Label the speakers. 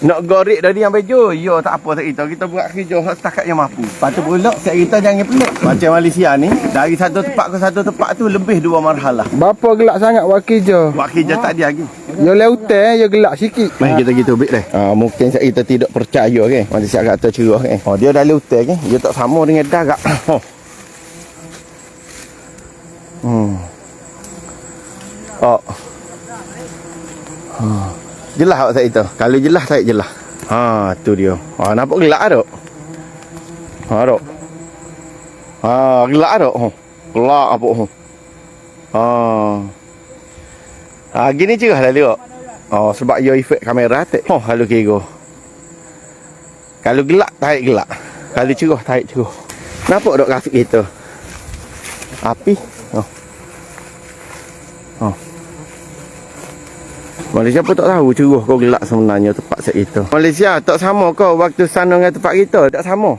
Speaker 1: Nak gorek dari yang baju. Ya tak apa tak kita buat kerja setakat yang mampu. Lepas tu pula saya kita jangan pelik. Macam Malaysia ni, dari satu tempat ke satu tempat tu lebih 2 marhalah.
Speaker 2: Berapa gelak sangat buat kerja?
Speaker 1: Buat kerja tak ada lagi.
Speaker 2: Yo lautan yo gelak sikit.
Speaker 1: Main kita gitu bik dah. Mungkin kita tidak percaya kan. Macam siap kata cerah kan. Dia dah lautan kan. Dia tak sama dengan darat. Jelas awak saya itu. Kalau jelas saya jelas. Tu dia. Nampak gelak tak? Tak. Gelak tak? Gelak apa? Gini cerah dah lihat. Sebab dia efek kamera tak. Kalau kira. Kalau gelak tarik gelak. Kalau cerah tarik cerah. Nampak tak grafik kita? Api. Malaysia pun tak tahu cerah kau gelak sebenarnya tempat set kita. Malaysia tak sama kau waktu sana dengan tempat kita. Tak sama.